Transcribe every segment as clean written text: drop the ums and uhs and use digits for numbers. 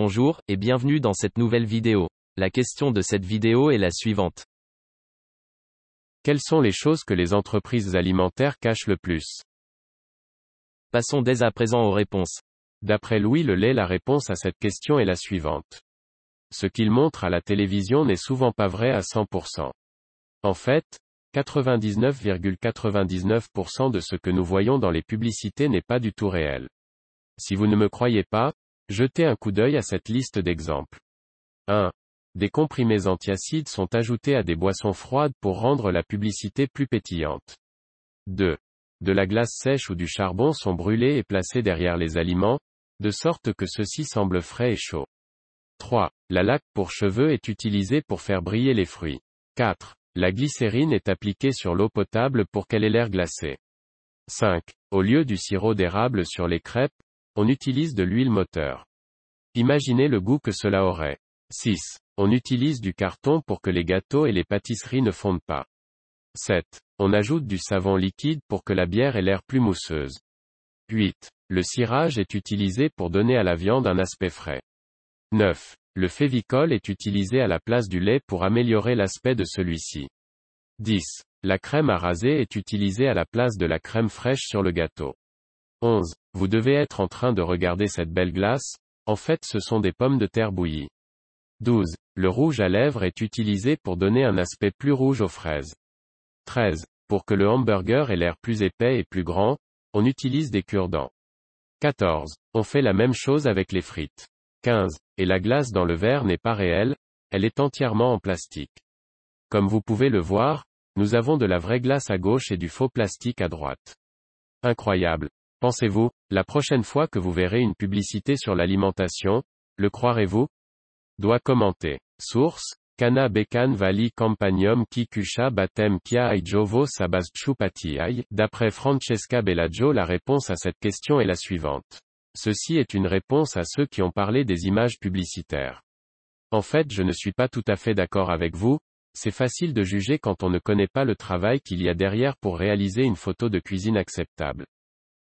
Bonjour, et bienvenue dans cette nouvelle vidéo. La question de cette vidéo est la suivante. Quelles sont les choses que les entreprises alimentaires cachent le plus? Passons dès à présent aux réponses. D'après Louis Lelay, la réponse à cette question est la suivante. Ce qu'il montre à la télévision n'est souvent pas vrai à 100%. En fait, 99,99% de ce que nous voyons dans les publicités n'est pas du tout réel. Si vous ne me croyez pas, jetez un coup d'œil à cette liste d'exemples. 1. Des comprimés antiacides sont ajoutés à des boissons froides pour rendre la publicité plus pétillante. 2. De la glace sèche ou du charbon sont brûlés et placés derrière les aliments, de sorte que ceux-ci semblent frais et chauds. 3. La laque pour cheveux est utilisée pour faire briller les fruits. 4. La glycérine est appliquée sur l'eau potable pour qu'elle ait l'air glacée. 5. Au lieu du sirop d'érable sur les crêpes, on utilise de l'huile moteur. Imaginez le goût que cela aurait. 6. On utilise du carton pour que les gâteaux et les pâtisseries ne fondent pas. 7. On ajoute du savon liquide pour que la bière ait l'air plus mousseuse. 8. Le cirage est utilisé pour donner à la viande un aspect frais. 9. Le févicol est utilisé à la place du lait pour améliorer l'aspect de celui-ci. 10. La crème à raser est utilisée à la place de la crème fraîche sur le gâteau. 11. Vous devez être en train de regarder cette belle glace, en fait ce sont des pommes de terre bouillies. 12. Le rouge à lèvres est utilisé pour donner un aspect plus rouge aux fraises. 13. Pour que le hamburger ait l'air plus épais et plus grand, on utilise des cure-dents. 14. On fait la même chose avec les frites. 15. Et la glace dans le verre n'est pas réelle, elle est entièrement en plastique. Comme vous pouvez le voir, nous avons de la vraie glace à gauche et du faux plastique à droite. Incroyable. Pensez-vous, la prochaine fois que vous verrez une publicité sur l'alimentation, le croirez-vous? Doit commenter. Source, Kana Bekan Vali Campagnum Kikusha Batem Kia Jovo Sabaschu Patiai. D'après Francesca Bellagio, la réponse à cette question est la suivante. Ceci est une réponse à ceux qui ont parlé des images publicitaires. En fait, je ne suis pas tout à fait d'accord avec vous, c'est facile de juger quand on ne connaît pas le travail qu'il y a derrière pour réaliser une photo de cuisine acceptable.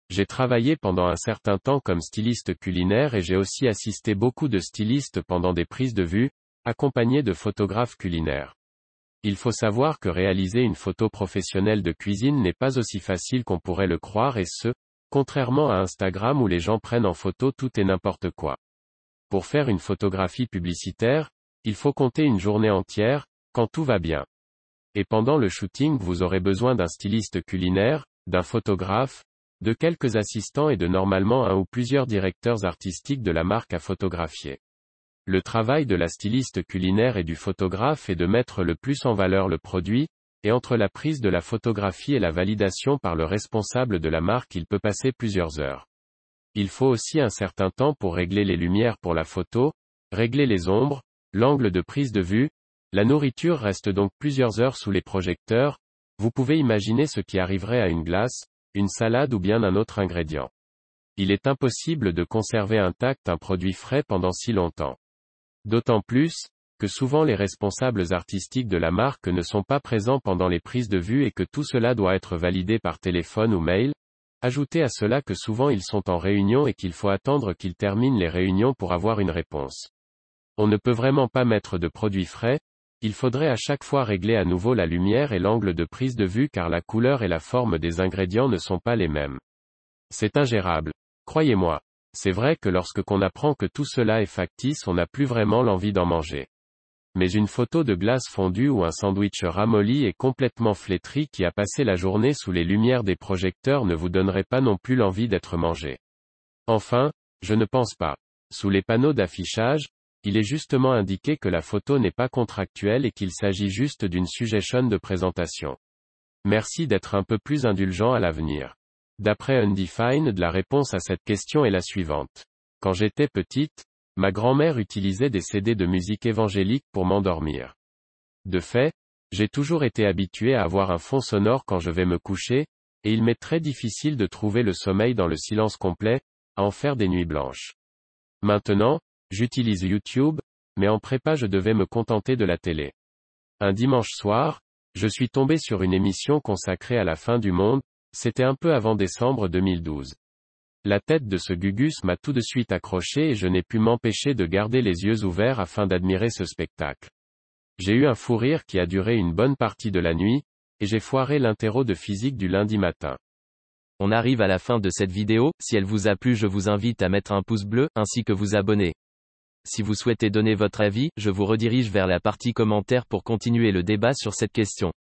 J'ai travaillé pendant un certain temps comme styliste culinaire et j'ai aussi assisté beaucoup de stylistes pendant des prises de vue, accompagnés de photographes culinaires. Il faut savoir que réaliser une photo professionnelle de cuisine n'est pas aussi facile qu'on pourrait le croire et ce, contrairement à Instagram où les gens prennent en photo tout et n'importe quoi. Pour faire une photographie publicitaire, il faut compter une journée entière, quand tout va bien. Et pendant le shooting vous aurez besoin d'un styliste culinaire, d'un photographe, de quelques assistants et de normalement un ou plusieurs directeurs artistiques de la marque à photographier. Le travail de la styliste culinaire et du photographe est de mettre le plus en valeur le produit, et entre la prise de la photographie et la validation par le responsable de la marque il peut passer plusieurs heures. Il faut aussi un certain temps pour régler les lumières pour la photo, régler les ombres, l'angle de prise de vue, la nourriture reste donc plusieurs heures sous les projecteurs, vous pouvez imaginer ce qui arriverait à une glace, une salade ou bien un autre ingrédient. Il est impossible de conserver intact un produit frais pendant si longtemps. D'autant plus, que souvent les responsables artistiques de la marque ne sont pas présents pendant les prises de vue et que tout cela doit être validé par téléphone ou mail. Ajoutez à cela que souvent ils sont en réunion et qu'il faut attendre qu'ils terminent les réunions pour avoir une réponse. On ne peut vraiment pas mettre de produits frais, il faudrait à chaque fois régler à nouveau la lumière et l'angle de prise de vue car la couleur et la forme des ingrédients ne sont pas les mêmes. C'est ingérable. Croyez-moi. C'est vrai que lorsque qu'on apprend que tout cela est factice on n'a plus vraiment l'envie d'en manger. Mais une photo de glace fondue ou un sandwich ramolli et complètement flétri qui a passé la journée sous les lumières des projecteurs ne vous donnerait pas non plus l'envie d'être mangé. Enfin, je ne pense pas. Sous les panneaux d'affichage, il est justement indiqué que la photo n'est pas contractuelle et qu'il s'agit juste d'une suggestion de présentation. Merci d'être un peu plus indulgent à l'avenir. D'après Undefined, la réponse à cette question est la suivante. Quand j'étais petite, ma grand-mère utilisait des CD de musique évangélique pour m'endormir. De fait, j'ai toujours été habitué à avoir un fond sonore quand je vais me coucher, et il m'est très difficile de trouver le sommeil dans le silence complet, à en faire des nuits blanches. Maintenant, j'utilise YouTube, mais en prépa je devais me contenter de la télé. Un dimanche soir, je suis tombé sur une émission consacrée à la fin du monde, c'était un peu avant décembre 2012. La tête de ce Gugus m'a tout de suite accroché et je n'ai pu m'empêcher de garder les yeux ouverts afin d'admirer ce spectacle. J'ai eu un fou rire qui a duré une bonne partie de la nuit, et j'ai foiré l'interro de physique du lundi matin. On arrive à la fin de cette vidéo, si elle vous a plu je vous invite à mettre un pouce bleu, ainsi que vous abonner. Si vous souhaitez donner votre avis, je vous redirige vers la partie commentaires pour continuer le débat sur cette question.